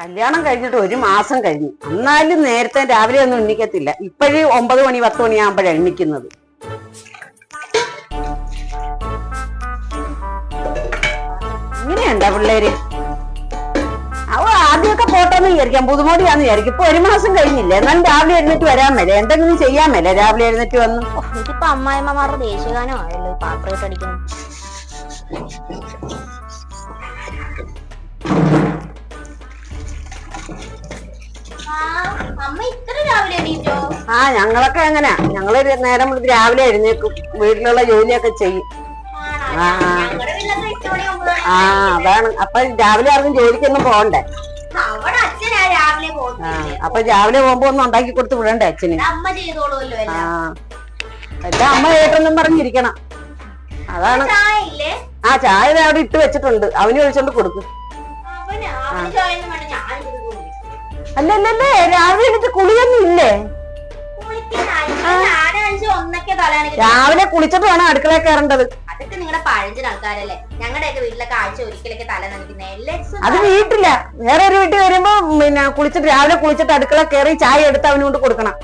കല്യാണം കഴിഞ്ഞിട്ട് 1 മാസം കഴിഞ്ഞു. എന്നാലും നേരത്തെ രാവിലെ ഒന്നും എണ്ണിക്കത്തില്ല. ഇപ്പോഴും 9 മണി 10 മണിയാകുമ്പോഴാണ് എണ്ണിക്കുന്നത്. ഇങ്ങനെയുണ്ടാ പിള്ളേര്? അവ ആദ്യമൊക്കെ പോട്ടെന്ന് വിചാരിക്കാം, പുതുമോടിയാന്ന് വിചാരിക്കും. ഇപ്പൊ 1 മാസം കഴിഞ്ഞില്ലേ, എന്നാലും രാവിലെ എഴുന്നേറ്റ് വരാൻ മേലെ, എന്തെങ്കിലും ചെയ്യാൻ മേലെ രാവിലെ എഴുന്നേറ്റ് വന്ന്. ഇതിപ്പോ അമ്മായിമ്മമാരുടെ ദേശീയഗാനം ആയല്ലോ പാത്രമായിട്ട് അടിക്കണം. ഞങ്ങളൊക്കെ എങ്ങനെയാ, ഞങ്ങള് നേരം വിളിച്ച് രാവിലെ എഴുന്നേക്കും, വീട്ടിലുള്ള ജോലിയൊക്കെ ചെയ്യും. അതാണ്. അപ്പൊ രാവിലെ ആർക്കും ജോലിക്കൊന്നും പോകണ്ടേ. അപ്പൊ രാവിലെ പോകുമ്പോ ഒന്നും ഉണ്ടാക്കി കൊടുത്ത് വിടണ്ടേ അച്ഛന്? എല്ലാം അമ്മ കേട്ടെന്നും പറഞ്ഞിരിക്കണം. അതാണ്. ചായ അവിടെ ഇട്ട് വെച്ചിട്ടുണ്ട്, അവന് ഒഴിച്ചോണ്ട് കൊടുക്കും. അല്ലല്ലേ, രാവിലെ എന്നിട്ട് കുളിയൊന്നും ഇല്ലേ? രാവിലെ കുളിച്ചിട്ട് വേണം അടുക്കളയിൽ കയറേണ്ടത്. അതൊക്കെ നിങ്ങളുടെ പഴഞ്ചൻ ആൾക്കാരല്ലേ. ഞങ്ങളുടെയൊക്കെ വീട്ടിലൊക്കെ ആഴ്ച ഒരിക്കലൊക്കെ തല നനയ്ക്കുന്നേ. അത് വീട്ടില്ല, വേറെ ഒരു വീട്ടിൽ വരുമ്പോ പിന്നെ കുളിച്ചിട്ട് രാവിലെ കുളിച്ചിട്ട് അടുക്കള കയറി ചായ എടുത്ത് അവന് കൊണ്ട് കൊടുക്കണം.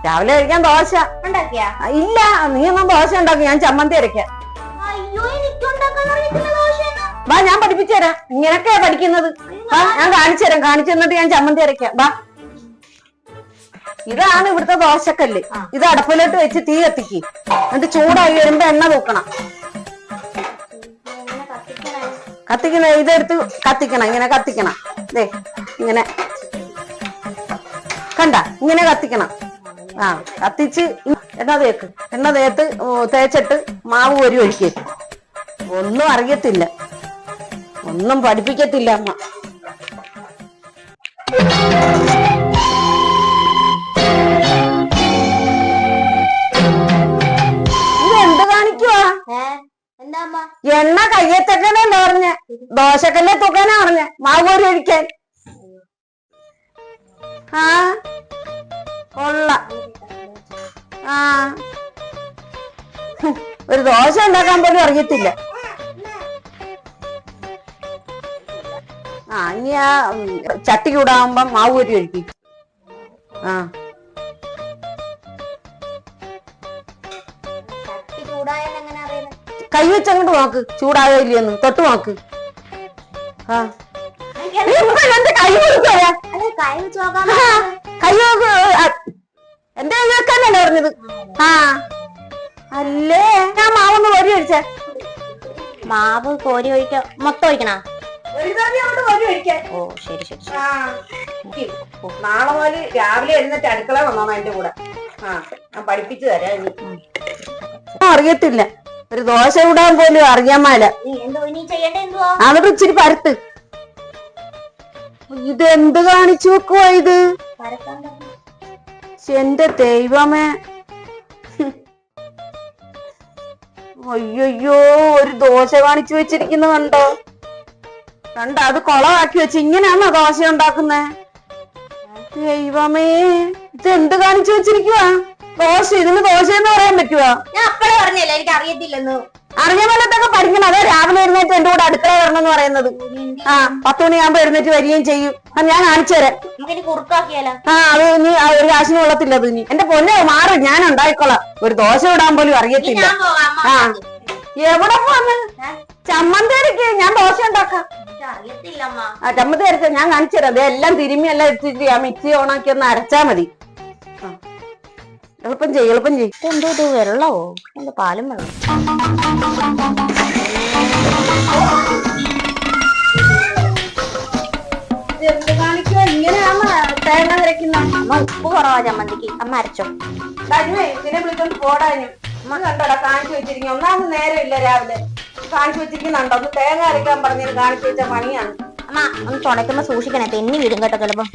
രാവിലെ കഴിക്കാൻ ദോശ ഉണ്ടാക്കിയാ? ഇല്ല, നീ ഒന്നും ദോശ ഉണ്ടാക്കി, ഞാൻ ചമ്മന്തി അരയ്ക്കാം. വാ, ഞാൻ പഠിപ്പിച്ചു തരാം. ഇങ്ങനൊക്കെയാ പഠിക്കുന്നത്. ഞാൻ കാണിച്ചു തരാം, കാണിച്ചു തന്നിട്ട് ഞാൻ ചമ്മന്തി അരയ്ക്കാം. വാ, ഇതാണ് ഇവിടുത്തെ ദോശക്കല്ല്. ഇത് അടുപ്പിലോട്ട് വെച്ച് തീ കത്തിക്ക്, എന്നിട്ട് ചൂടായി വരുമ്പോ എണ്ണ തൂക്കണം. കത്തിക്കണം, ഇതെടുത്ത് കത്തിക്കണം, ഇങ്ങനെ കത്തിക്കണം. ഇങ്ങനെ കണ്ട, ഇങ്ങനെ കത്തിക്കണം. കത്തിച്ച് എണ്ണ തേച്ചിട്ട് മാവ് കോരി ഒഴിക്കുക. ഒന്നും അറിയത്തില്ല, ഒന്നും പഠിപ്പിക്കത്തില്ല അമ്മ. ഇതെന്ത് കാണിക്കുവാ? എണ്ണ കയ്യെത്തക്കണല്ലേ പറഞ്ഞ, ദോശക്കല്ലേ തൂക്കാനാ പറഞ്ഞ, മാവ് കോരി ഒഴിക്കാൻ. കൊള്ള. ഒരു ദോശ ഉണ്ടാക്കാൻ പോലും അറിയത്തില്ല. ഇനി ചട്ടി ചൂടാകുമ്പോ മാവ് കോരി ഒഴിക്കും. കൈ വെച്ചങ്ങോട്ട് നോക്ക്, ചൂടായോ ഇല്ലയെന്ന് തൊട്ട് നോക്ക്. കൈ നോക്ക്, എന്റെ കൈ വെക്കാനല്ലേ പറഞ്ഞത്? അല്ലേ, ഞാൻ മാവൊന്ന് കോരി ഒഴിച്ചേ. മാവ് കോരി ഒഴിക്ക മൊത്തം ഒഴിക്കണ? ഓ ശരി ശരി. നാളെ മുതൽ രാവിലെ എഴുന്നേറ്റ് അടുക്കള വന്നോണം എന്റെ കൂടെ. ഞാൻ പഠിപ്പിച്ചു തരാം. അറിയത്തില്ല, ഒരു ദോശ ഇടാൻ പോലും അറിയാൻ മേല. അതൊക്കെ ഇച്ചിരി പരത്ത്. ഇതെന്ത് കാണിച്ചു വെക്കുവാ ഇത്? എന്റെ ദൈവമേ, അയ്യോ, ഒരു ദോശ കാണിച്ചു വെച്ചിരിക്കുന്ന കണ്ടോ? അത് കൊളമാക്കി വെച്ച്. ഇങ്ങനെയാണോ ദോശ ഉണ്ടാക്കുന്നേ? ദൈവമേ, ഇതെന്ത് കാണിച്ചു വെച്ചിരിക്കുവാ? ദോശ, ഇതിന് ദോശ എന്ന് പറയാൻ പറ്റുവാ? ഞാൻ അപ്പഴേ പറഞ്ഞല്ലേ എനിക്ക് അറിയത്തില്ലെന്ന്. അറിയാൻ മേലത്തൊക്കെ പഠിക്കണം. അതെ, രാവിലെ എഴുന്നേറ്റ് എന്റെ കൂടെ അടുക്കള വരണം എന്ന് പറയുന്നത്. 10 മണിയാകുമ്പോ എഴുന്നേറ്റ് വരികയും ചെയ്യും. ഞാൻ കാണിച്ചു തരാം. അത് ഇനി ഒരു കാശിന് കൊള്ളത്തില്ല. അത് ഇനി എന്റെ പൊന്നെ മാറി, ഞാൻ ഉണ്ടായിക്കോളാം. ഒരു ദോശ ഇടാൻ പോലും അറിയത്തില്ല. എവിടെ പോന്ന്? ചമ്മന്തി അരക്ക്, ഞാൻ ദോശ ഉണ്ടാക്കാം. ചമ്മന്തി അരച്ച ഞാൻ കാണിച്ചു തരാം. അതെല്ലാം തിരുമ്മി എല്ലാം എടുത്തിട്ട് ആ മിക്സി ഓണാക്കി ഒന്ന് അരച്ചാ മതി. എളുപ്പം ചെയ്യും, എളുപ്പം ചെയ്യും. എന്തോ ഇത് വെള്ളമോ? എന്റെ പാലും വെള്ളം. എന്ത് കാണിക്കുവാ? ഇങ്ങനെയാണോ തേങ്ങ നിരക്കുന്ന? അമ്മ ഉപ്പ് കുറവാ ചമ്മന്തിക്ക്, അമ്മ അരച്ചോ. ഇതിനെ വിളിച്ചോണ്ട് പോടാനും. അമ്മ കണ്ടോടാ കാണിച്ചു വെച്ചിരിക്കും. ഒന്നാമത് നേരം ഇല്ല, രാവിലെ കാണിച്ചു വെച്ചിരിക്കുന്നുണ്ടോ? ഒന്ന് തേങ്ങ അരയ്ക്കാൻ പറഞ്ഞത് കാണിച്ചു വെച്ച പണിയാണ്. അമ്മ ഒന്ന് ചുണക്കുമ്പോ സൂക്ഷിക്കണേ, തെന്നി വീടും കേട്ടോ ചിലപ്പോ.